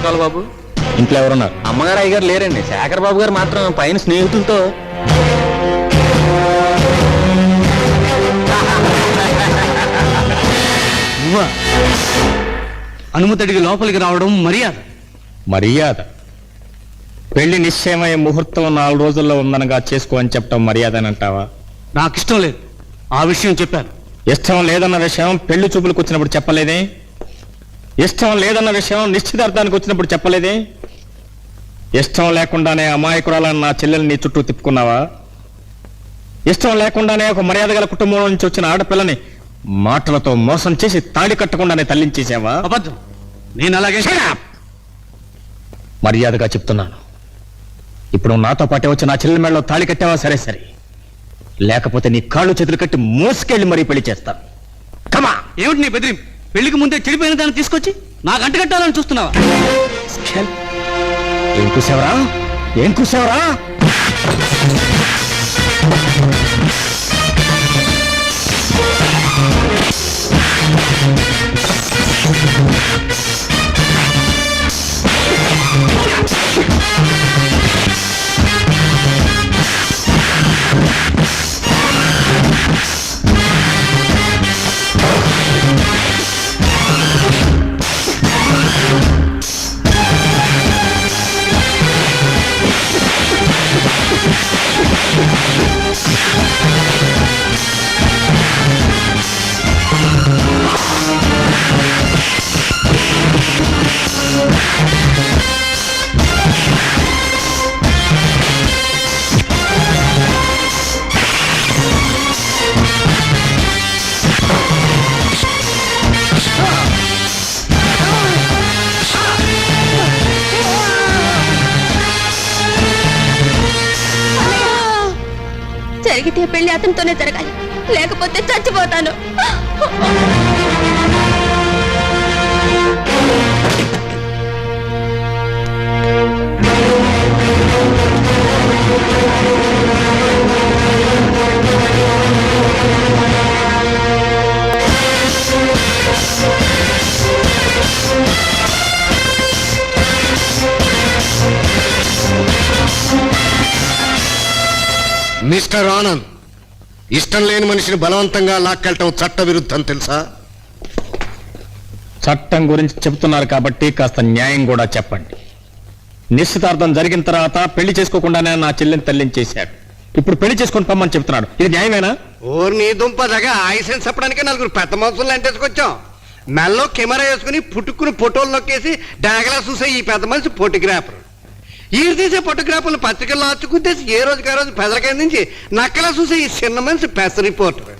చెప్పాలి బాబు. ఇంట్లో ఎవరున్నారు? అమ్మగారు అయ్యగారు లేరండి. శేఖర్ బాబు గారు మాత్రం పైన స్నేహితులతో. అనుమతికి లోపలికి రావడం మర్యాద. మర్యాద? పెళ్లి నిశ్చయమయ్యే ముహూర్తం 4 రోజుల్లో ఉందనగా చేసుకో అని చెప్పడం మర్యాద అని అంటావా? నాకు ఇష్టం లేదు, ఆ విషయం చెప్పాను. ఇష్టం లేదన్న విషయం పెళ్లి చూపులకు వచ్చినప్పుడు చెప్పలేదే? ఇష్టం లేదన్న విషయం నిశ్చితార్థానికి వచ్చినప్పుడు చెప్పలేదే? ఇష్టం లేకుండానే అమాయకురాలని నా చెల్లెల్ని నీ చుట్టూ తిప్పుకున్నావా? ఇష్టం లేకుండానే ఒక మర్యాద గల కుటుంబం నుంచి వచ్చిన ఆడపిల్లని మాటలతో మోసం చేసి తాడి కట్టకుండానే తల్లించేసావా? అబద్ధం. నేను అలాగే. మర్యాదగా చెప్తున్నాను, ఇప్పుడు నాతో పాటే వచ్చి నా చెల్లెల మెడలో తాళి కట్టావా సరే సరే, లేకపోతే నీ కాళ్ళు చేతులు కట్టి మోసుకెళ్ళి మరీ పెళ్లి చేస్తాను. కమా. ఏమిటి నీ బెదిరింపు? పెళ్లికి ముందే చెడిపోయిన దాన్ని తీసుకొచ్చి నా గంట కట్టాలని చూస్తున్నావా? ఏం కూసావరా? ఏం కూసావరా? జరిగితే పెళ్లి అతనితోనే జరగాలి, లేకపోతే చచ్చిపోతాను. మిస్టర్ ఆనంద్, ఇష్టం లేని మనిషిని బలవంతంగా లాక్కెళ్ళటం చట్ట విరుద్ధం తెలుసా? చట్టం గురించి చెబుతున్నారు కాబట్టి కాస్త న్యాయం కూడా చెప్పండి. నిశ్చితార్థం జరిగిన తర్వాత పెళ్లి చేసుకోకుండానే నా చెల్లిని తల్లించేశాడు. ఇప్పుడు పెళ్లి చేసుకుని పమ్మని చెప్తున్నాడు. ఇది న్యాయమేనా? ఓర్ నీ దుంపదగా ఆయుసం చెప్పడానికి 4 పెద్ద మనుషులు అంటేసుకొచ్చాం. మెల్లో కెమెరా వేసుకుని పుట్టుకుని ఫోటోలు నొక్కేసి డాగలా చూసే ఈ పెద్ద మనిషి ఫోటోగ్రాఫర్. ఈ తీసే ఫోటోగ్రాఫర్లు పత్రికల్లో ఆచుకుంటేసి ఏ రోజుకి ఆ రోజు పెదలకాయ నుంచి నక్కలా చూసే ఈ చిన్న మనిషి పెద్ద రిపోర్టర్.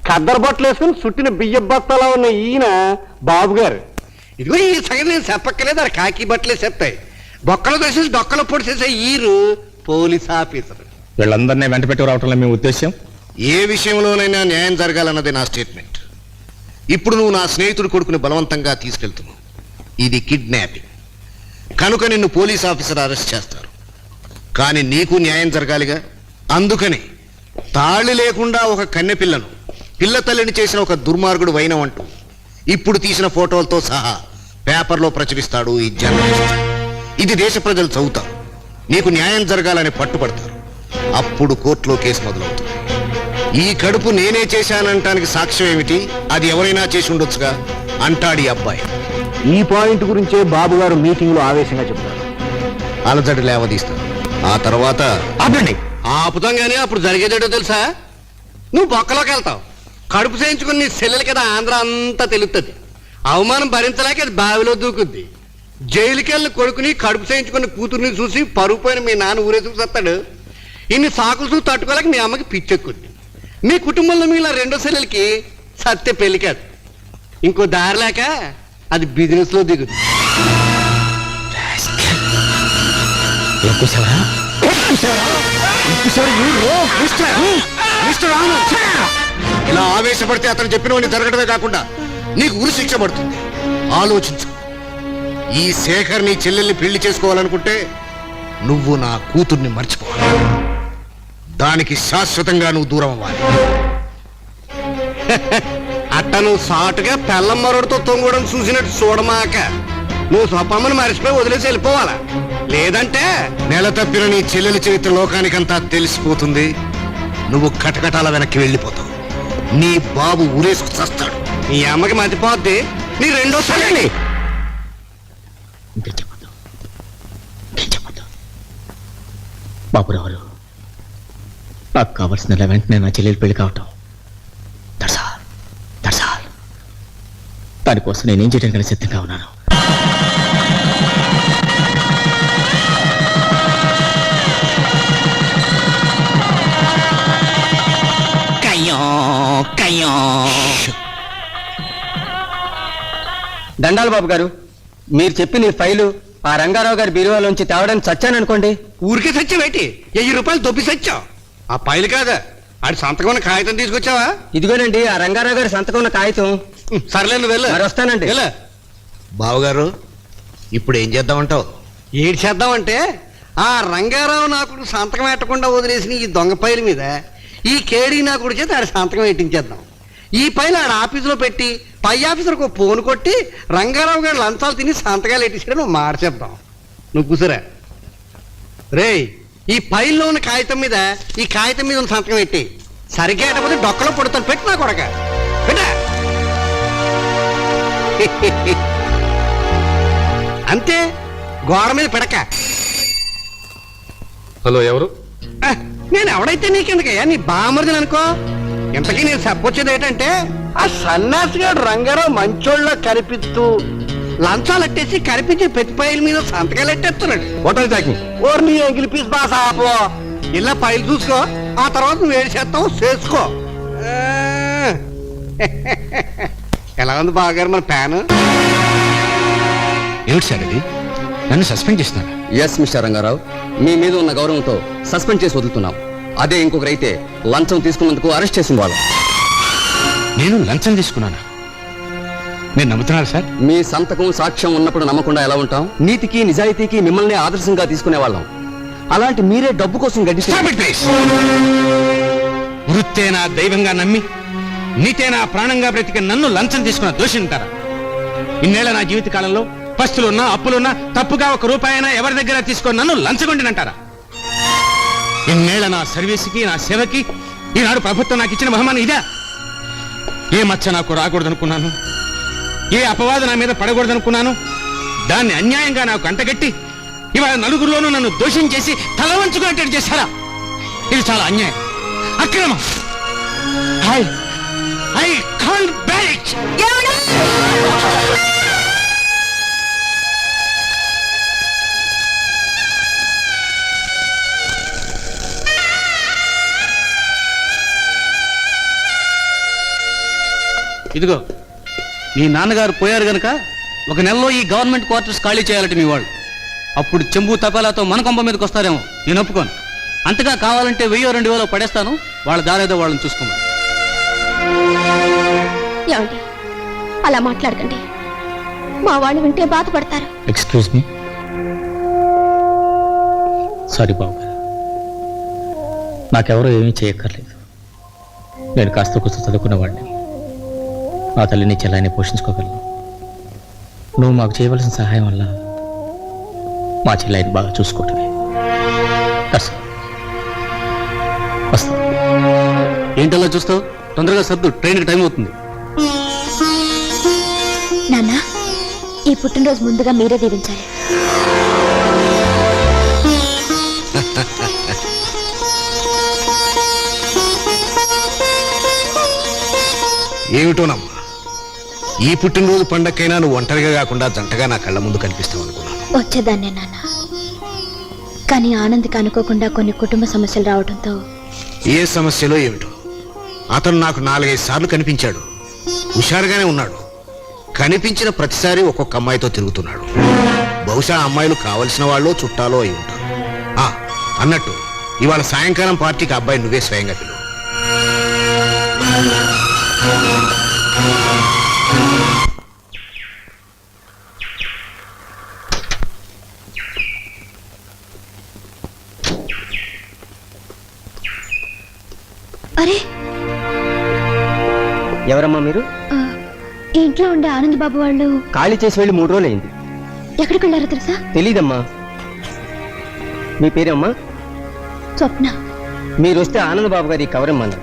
ఖద్దరు బట్టలు వేసుకుని చుట్టిన బియ్య బస్తాలా ఉన్న ఈయన బాబు గారు. ఇదిగో ఈ సంగతి నేను చెప్పక్కలేదు, అది కాకి బట్టలే చెప్తాయి. బొక్కలు వేసేసి డొక్కలు పొడిచేసే ఈరు పోలీస్ ఆఫీసర్. వీళ్ళందరినీ వెంట పెట్టి రావటంలో మీ ఉద్దేశం? ఏ విషయంలోనైనా న్యాయం జరగాలన్నది నా స్టేట్మెంట్. ఇప్పుడు నువ్వు నా స్నేహితుడి కొడుకుని బలవంతంగా తీసుకెళ్తున్నావు. ఇది కిడ్నాపింగ్ కనుక నిన్ను పోలీస్ ఆఫీసర్ అరెస్ట్ చేస్తారు. కానీ నీకు న్యాయం జరగాలిగా. అందుకని తాళి లేకుండా ఒక కన్నెపిల్లను పిల్ల తల్లిని చేసిన ఒక దుర్మార్గుడు వైనవంటూ ఇప్పుడు తీసిన ఫోటోలతో సహా పేపర్లో ప్రచురిస్తాడు ఈ జర్నలిస్ట్. ఇది దేశ ప్రజలు చదువుతారు, నీకు న్యాయం జరగాలని పట్టుబడతారు. అప్పుడు కోర్టులో కేసు మొదలవుతుంది. ఈ కడుపు నేనే చేశానంటానికి సాక్ష్యం ఏమిటి? అది ఎవరైనా చేసి ఉండొచ్చుగా అంటాడు ఈ అబ్బాయి. ఈ పాయింట్ గురించే బాబు గారు మీటింగ్ లో ఆవేశంగా చెప్తారు. అలజడి లేవదీస్తారు. ఆ తర్వాత ఆపుతంగానే అప్పుడు జరిగేదేటో తెలుసా? నువ్వు బొక్కలోకి వెళ్తావు. కడుపు చేయించుకుని నీ సెల్లెలు కదా ఆంధ్ర అంతా తెలుస్తుంది. అవమానం భరించలేక అది బావిలో దూకుద్ది. జైలుకెళ్ళి కొడుకుని కడుపు చేయించుకుని కూతుర్ని చూసి పరుగు పోయిన మీ నాన్న ఊరేసుకు వస్తాడు. ఇన్ని సాకులు చూసి తట్టుకోలేక మీ అమ్మకి పిచ్చెక్కుద్ది. మీ కుటుంబంలో మిగిలిన 2వ సెల్లెలకి సత్య పెళ్లి కాదు, ఇంకో దారి లేక అది బిజినెస్ లో దిగుద్ది. ఇలా ఆవేశపడితే అతను చెప్పినవన్నీ జరగడమే కాకుండా నీకు ఉరి శిక్ష పడుతుంది. ఆలోచించు. ఈ శేఖర్ నీ చెల్లెల్ని పెళ్లి చేసుకోవాలనుకుంటే నువ్వు నా కూతుర్ని మర్చిపోవాలి. దానికి శాశ్వతంగా నువ్వు దూరం అవ్వాలి. అట్ట నువ్వు సాటుగా పెళ్ళం మరొడితో తొంగడం చూసినట్టు చూడమాక. నువ్వు స్వప్పమ్మని మరిచిపోయి వదిలేసి వెళ్ళిపోవాలా లేదంటే నెల తప్పిన నీ చెల్లెలి చరిత్ర లోకానికంతా తెలిసిపోతుంది. నువ్వు కటకటాల వెనక్కి వెళ్ళిపోతావు. నీ బాబు ఊరేసుకు చస్తాడు. నీ అమ్మకి మతిపోద్ది. నీ రెండో తల్లి బాబురావులు నాకు కావాల్సిన వెంటనే నా చెల్లెలు పెళ్లి కావటం దర్శాల్ దానికోసం నేనేం చేయడానికి సిద్ధంగా ఉన్నాను. దండాలు బాబు గారు, మీరు చెప్పిన ఈ ఫైలు ఆ రంగారావు గారి బీరువాలోంచి తేవడానికి చచ్చాననుకోండి. ఊరికే సచ్చావేటి? 1000 రూపాయలు దొబ్బి సచ్చావు. ఆ పైలు కాదా ఆడి సంతకం ఉన్న కాగితం తీసుకొచ్చావా? ఇదిగోనండి ఆ రంగారావు గారి సంతకం ఉన్న కాగితం. సర్లే నువ్వు వెళ్ళు. మరి వస్తానండి. బావగారు ఇప్పుడు ఏం చేద్దామంటావు? ఏడు చేద్దామంటే ఆ రంగారావు నాకు సంతకం పెట్టకుండా వదిలేసిన ఈ దొంగ పైల మీద ఈ కేడీ నాకుడి చేత ఆడి సంతకం పెట్టించేద్దాం. ఈ పైన ఆడ ఆఫీసులో పెట్టి పై ఆఫీసర్కు ఫోన్ కొట్టి రంగారావు గారు లంచాలు తిని సంతకాలు ఎట్టించడం నువ్వు మాట చెప్తాం. నువ్వు కూసురా. రేయ్, ఈ పైల్లో ఉన్న కాగితం మీద ఈ కాగితం మీద ఉన్న సంతకం పెట్టి సరిగ్గా ఎట్టపోతే డొక్కలో పడుతాను. పెట్టి నా కొడక పెట్టా. అంతే, గోడ మీద పెడక. హలో, ఎవరు? నేను ఎవడైతే నీకెందుకయ్యా, నీ బామర్దిని అనుకో. ఇంతకీ నేను చెప్పొచ్చేది ఏంటంటే ఆ సన్నాసిగాడు రంగారావు మంచోళ్ళ కనిపిస్తూ లంచాలు అట్టేసి కనిపించే ప్రతి పైల మీద సంతకాలు ఎట్టేస్తున్నాడు. ఓర్ నీ ఎంగిలి పీస్ బాస్ ఆపో. ఇలా పైలు చూసుకో, ఆ తర్వాత నువ్వు ఏడు చేస్తావు చేసుకో. ఎలా ఉంది బాగారు మన ప్యాన్? ఏమిటి సార్ ఇది? నన్ను సస్పెండ్ చేస్తున్నారు? ఎస్ మిస్టర్ రంగారావు, మీ మీద ఉన్న గౌరవంతో సస్పెండ్ చేసి వదులుతున్నాం. అదే ఇంకొకరైతే లంచం తీసుకున్నందుకు అరెస్ట్ చేసిన వాళ్ళు. నేను లంచం తీసుకున్నానా? నేను నమ్ముతున్నాను సార్. మీ సంతకం సాక్ష్యం ఉన్నప్పుడు నమ్మకుండా ఎలా ఉంటాం? నీతికి నిజాయితీకి మిమ్మల్ని ఆదర్శంగా తీసుకునే వాళ్ళం. అలాంటి మీరే డబ్బు కోసం గడిచి వృత్తే నా దైవంగా నమ్మి నీతే నా ప్రాణంగా బ్రతికి నన్ను లంచం తీసుకున్న దోషి ఉంటారా? ఇన్నేళ్ల నా జీవిత కాలంలో పస్తులున్నా అప్పులున్నా తప్పుగా 1 రూపాయైనా ఎవరి దగ్గర తీసుకొని నన్ను లంచగొండినంటారా? ఇన్నేళ్ల నా సర్వీస్కి నా సేవకి ఈనాడు ప్రభుత్వం నాకు ఇచ్చిన బహుమానం ఇదా? ఏ మచ్చ నాకు రాకూడదనుకున్నాను, ఏ అపవాదు నా మీద పడకూడదనుకున్నాను, దాన్ని అన్యాయంగా నాకు అంటగట్టి ఇవాళ నలుగురిలోనూ నన్ను దోషం చేసి తల వంచుకున్నట్టు చేశారా? ఇది చాలా అన్యాయం, అక్రమం. I can't bear it. ఇదిగో, మీ నాన్నగారు పోయారు గనక 1 నెలలో ఈ గవర్నమెంట్ క్వార్టర్స్ ఖాళీ చేయాలట మీ వాళ్ళు. అప్పుడు చెంబు తపాలాతో మన కొంప మీదకి వస్తారేమో. నేను ఒప్పుకోను. అంతగా కావాలంటే 1000-2000 పడేస్తాను. వాళ్ళ దారేదో వాళ్ళని చూసుకోమని. ఏమండి, అలా మాట్లాడకండి. మా వాళ్ళు వింటే బాధపడతారు. Excuse me. సారీ బాబు గారు, నాకెవరో ఏమీ చేయక్కర్లేదు. నేను కాస్త కూస్త చదువుకున్నవాడిని. నా తల్లిని చెల్లాయిని పోషించుకోగలను. నువ్వు మాకు చేయవలసిన సహాయం వల్ల మా చెల్లాయిని బాగా చూసుకోవటమే. వస్తా. ఏంటలా చూస్తావు? తొందరగా సర్దు, ట్రైన్కి టైం అవుతుంది. నాన్న, ఈ పుట్టినరోజు ముందుగా మీరే దీవించాలి. ఏమిటోనమ్మా, ఈ పుట్టినరోజు పండక్కైనా నువ్వు ఒంటరిగా కాకుండా జంటగా నా కళ్ళ ముందు కనిపిస్తావు అనుకున్నాను. వచ్చేదాన్నే నాన్న, కానీ ఆనంద్కి అనుకోకుండా కొన్ని కుటుంబ సమస్యలు రావడంతో. ఏ సమస్యలో ఏమిటో అతను నాకు 4-5 సార్లు కనిపించాడు. హుషారుగానే ఉన్నాడు. కనిపించిన ప్రతిసారి ఒక్కొక్క అమ్మాయితో తిరుగుతున్నాడు. బహుశా అమ్మాయిలు కావలసిన వాళ్ళు చుట్టాలో అయి ఉంటారు. అన్నట్టు ఇవాళ సాయంకాలం పార్టీకి అబ్బాయి నువ్వే స్వయంగా పిలువు. అరే, ఎవరమ్మా మీరు? ఇంట్లో ఉండే ఆనంద్ బాబు వాళ్ళు ఖాళీ చేసి వెళ్ళి 3 రోజులు అయింది. ఎక్కడికి వెళ్ళారో తెలుసా? తెలీదమ్మా. మీ పేరమ్మా? స్వప్న. మీరు వస్తే ఆనంద్ బాబు గారి కవర్ ఇమ్మన్నారు.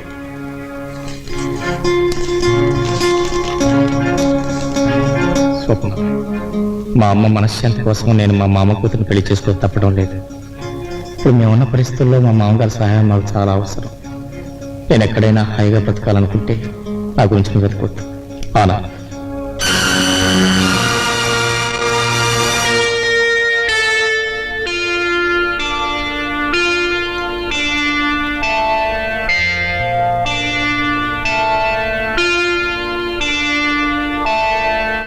స్వప్న, మా అమ్మ మనశ్శాంతి కోసం నేను మా మామ కూతురు పెళ్లి చేసుకో తప్పడం లేదు. ఇప్పుడు మేమున్న పరిస్థితుల్లో మా మామగారి సహాయం మాకు చాలా అవసరం. నేను ఎక్కడైనా హాయిగా బ్రతకాలనుకుంటే నా గురించి నువ్వు వెతుకోవద్దు. ఆనంద్.